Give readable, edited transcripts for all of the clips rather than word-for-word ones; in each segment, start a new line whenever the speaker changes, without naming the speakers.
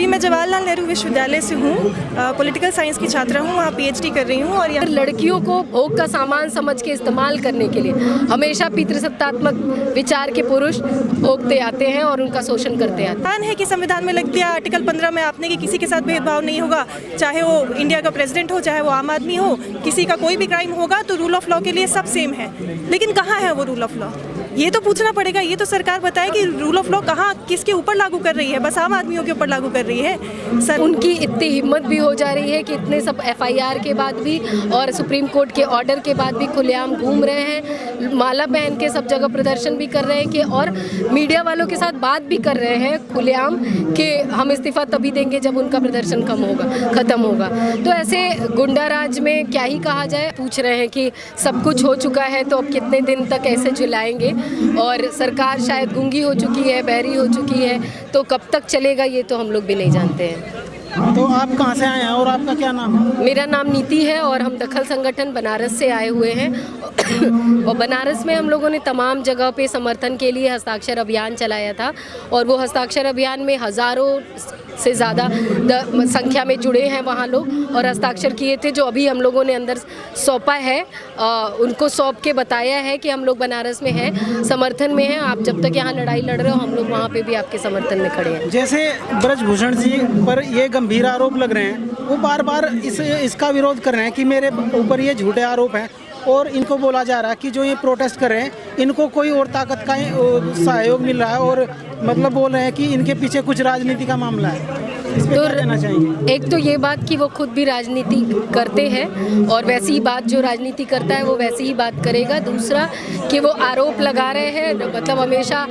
जी, मैं जवाहरलाल नेहरू विश्वविद्यालय से हूँ, पॉलिटिकल साइंस की छात्रा हूँ, वहाँ पीएचडी कर रही हूँ। और यहाँ
लड़कियों को भोग का सामान समझ के इस्तेमाल करने के लिए हमेशा पितृसत्तात्मक विचार के पुरुष भोगते आते हैं और उनका शोषण करते आते हैं।
है कि संविधान में लिख दिया आर्टिकल 15 में आपने कि किसी के साथ भेदभाव नहीं होगा, चाहे वो इंडिया का प्रेसिडेंट हो, चाहे वो आम आदमी हो, किसी का कोई भी क्राइम होगा तो रूल ऑफ लॉ के लिए सब सेम है। लेकिन कहाँ है वो रूल ऑफ लॉ? ये तो पूछना पड़ेगा। ये तो सरकार बताए कि रूल ऑफ लॉ कहाँ किसके ऊपर लागू कर रही है, बस आम आदमियों के ऊपर लागू कर रही है। सर
उनकी इतनी हिम्मत भी हो जा रही है कि इतने सब एफआईआर के बाद भी और सुप्रीम कोर्ट के ऑर्डर के बाद भी खुलेआम घूम रहे हैं, माला पहन के सब जगह प्रदर्शन भी कर रहे हैं कि और मीडिया वालों के साथ बात भी कर रहे हैं खुलेआम कि हम इस्तीफा तभी देंगे जब उनका प्रदर्शन खत्म होगा। तो ऐसे गुंडा राज में क्या ही कहा जाए। पूछ रहे हैं कि सब कुछ हो चुका है तो अब कितने दिन तक ऐसे झुलाएंगे, और सरकार शायद गूंगी हो चुकी है, बहरी हो चुकी है, तो कब तक चलेगा ये तो हम लोग भी नहीं जानते हैं।
तो आप कहाँ से आए हैं और आपका क्या नाम है?
मेरा नाम नीति है और हम दखल संगठन बनारस से आए हुए हैं। और बनारस में हम लोगों ने तमाम जगह पे समर्थन के लिए हस्ताक्षर अभियान चलाया था, और वो हस्ताक्षर अभियान में हज़ारों से ज़्यादा संख्या में जुड़े हैं वहाँ लोग और हस्ताक्षर किए थे, जो अभी हम लोगों ने अंदर सौंपा है। उनको सौंप के बताया है कि हम लोग बनारस में हैं, समर्थन में हैं, आप जब तक यहाँ लड़ाई लड़ रहे हो हम लोग वहाँ पे भी आपके समर्थन में खड़े हैं।
जैसे ब्रजभूषण जी पर ये गंभीर आरोप लग रहे हैं, वो बार बार इसका विरोध कर रहे हैं कि मेरे ऊपर ये झूठे आरोप हैं, और इनको बोला जा रहा है कि जो ये प्रोटेस्ट कर रहे हैं इनको कोई और ताकत का सहयोग मिल रहा है, और मतलब बोल रहे हैं कि इनके पीछे कुछ राजनीति का मामला है। इस पे क्या कहना चाहेंगे?
एक तो ये बात कि वो खुद भी राजनीति करते हैं और वैसी ही बात जो राजनीति करता है वो वैसी ही बात करेगा। दूसरा कि वो आरोप लगा रहे हैं, मतलब हमेशा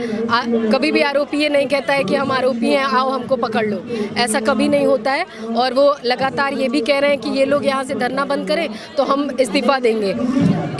कभी भी आरोपी ये नहीं कहता है कि हम आरोपी हैं, आओ हमको पकड़ लो, ऐसा कभी नहीं होता है। और वो लगातार ये भी कह रहे हैं कि ये लोग यहाँ से धरना बंद करें तो हम इस्तीफा देंगे।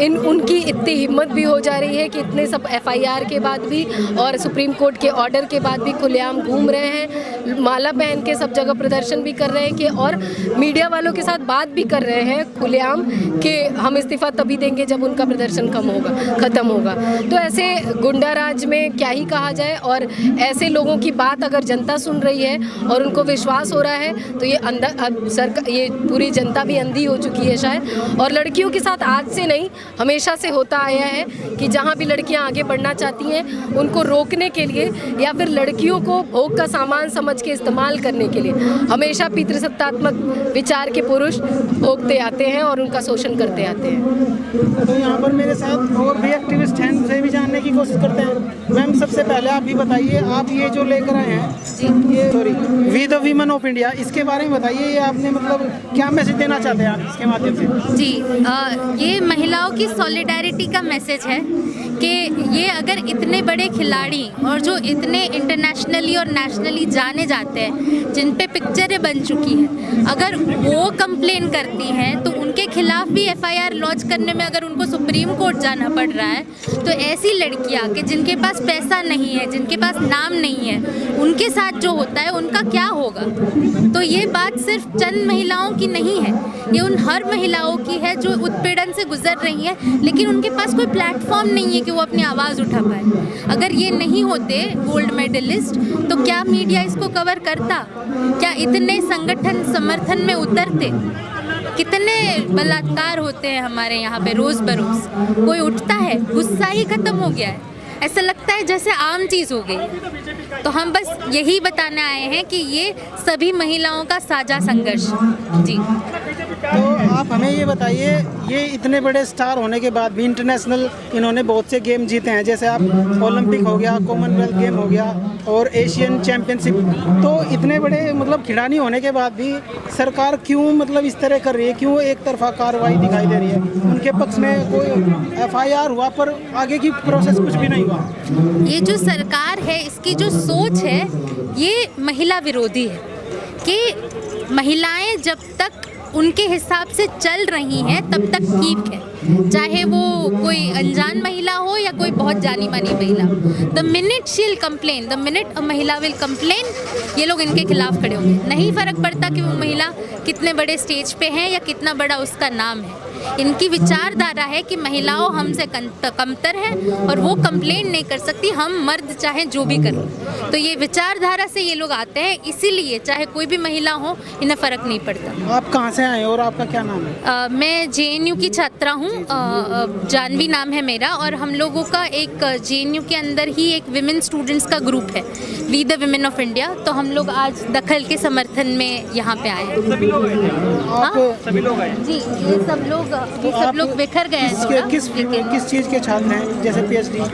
उनकी इतनी हिम्मत भी हो जा रही है कि इतने सब एफआईआर के बाद भी और सुप्रीम कोर्ट के ऑर्डर के बाद भी खुलेआम घूम रहे हैं, माला पहन के सब जगह प्रदर्शन भी कर रहे हैं कि और मीडिया वालों के साथ बात भी कर रहे हैं खुलेआम कि हम इस्तीफा तभी देंगे जब उनका प्रदर्शन खत्म होगा। तो ऐसे गुंडा राज में क्या ही कहा जाए। और ऐसे लोगों की बात अगर जनता सुन रही है और उनको विश्वास हो रहा है तो ये पूरी जनता भी अंधी हो चुकी है शायद। और लड़कियों के साथ आज से नहीं, हमेशा से होता आया है कि जहाँ भी लड़कियाँ आगे बढ़ना चाहती हैं उनको रोकने के लिए या फिर लड़कियों को भोग का सामान समझ के इस्तेमाल करने के लिए हमेशा पितृसत्तात्मक विचार के पुरुष भोगते आते हैं और उनका शोषण करते आते हैं।
तो यहाँ पर मेरे साथ और भी एक्टिविस्ट हैं, उनसे भी जानने की कोशिश करते हैं। मैम, सबसे पहले आप भी बताइए, आप ये जो लेकर आए हैं we the women of India, इसके बारे में बताइए। ये आपने मतलब क्या मैसेज देना चाहते हैं आप इसके माध्यम से?
जी, ये महिलाओं की सॉलिडारिटी का मैसेज है कि ये अगर इतने बड़े खिलाड़ी और जो इतने इंटरनेशनली और नेशनली जाने जाते हैं, जिन पे पिक्चरें बन चुकी हैं, अगर वो कंप्लेन करती हैं तो उनके खिलाफ भी एफआईआर लॉन्च करने में अगर उनको सुप्रीम कोर्ट जाना पड़ रहा है, तो ऐसी लड़कियां कि जिनके पास पैसा नहीं है, जिनके पास नाम नहीं है, उनके साथ जो होता है उनका क्या होगा? तो ये बात सिर्फ चंद महिलाओं की नहीं है, ये उन हर महिलाओं की है जो उत्पीड़न से गुजर रही हैं, लेकिन उनके पास कोई प्लेटफॉर्म नहीं है कि वो अपनी आवाज़ उठा पाए। अगर ये नहीं होते गोल्ड मेडलिस्ट तो क्या मीडिया इसको कवर करता? क्या इतने संगठन समर्थन में उतरते? कितने बलात्कार होते हैं हमारे यहाँ पे रोज़ बरोज़, कोई उठता है? गुस्सा ही खत्म हो गया है, ऐसा लगता है जैसे आम चीज़ हो गई। तो हम बस यही बताने आए हैं कि ये सभी महिलाओं का साझा संघर्ष। जी,
तो आप हमें ये बताइए, ये इतने बड़े स्टार होने के बाद भी इंटरनेशनल इन्होंने बहुत से गेम जीते हैं, जैसे आप ओलंपिक हो गया, कॉमनवेल्थ गेम हो गया और एशियन चैम्पियनशिप, तो इतने बड़े मतलब खिलाड़ी होने के बाद भी सरकार क्यों मतलब इस तरह कर रही है? क्यों एक तरफा कार्रवाई दिखाई दे रही है? उनके पक्ष में कोई एफआईआर हुआ पर आगे की प्रोसेस कुछ भी नहीं हुआ।
ये जो सरकार है इसकी जो सोच है ये महिला विरोधी है कि महिलाएं जब तक उनके हिसाब से चल रही हैं तब तक ठीक है, चाहे वो कोई अनजान महिला हो या कोई बहुत जानी मानी महिला। The minute she will complain, the minute a महिला विल कंप्लेन, ये लोग इनके खिलाफ खड़े होंगे। नहीं फ़र्क पड़ता कि वो महिला कितने बड़े स्टेज पे है या कितना बड़ा उसका नाम है। इनकी विचारधारा है कि महिलाओं हमसे कमतर है और वो कंप्लेंट नहीं कर सकती, हम मर्द चाहे जो भी करें। तो ये विचारधारा से ये लोग आते हैं, इसीलिए चाहे कोई भी महिला हो इन्हें फ़र्क नहीं पड़ता।
आप कहाँ से आए और आपका क्या नाम है?
मैं JNU की छात्रा हूँ, जानवी नाम है मेरा, और हम लोगों का एक JNU के अंदर ही एक विमेन स्टूडेंट्स का ग्रुप है, we the women of India. तो हम लोग आज दखल के समर्थन में यहाँ पे आए हैं।
सभी लोग आए?
जी, ये सब लोग बिखर गए हैं थोड़ा।
किस चीज़ के छात्र हैं, जैसे PhD?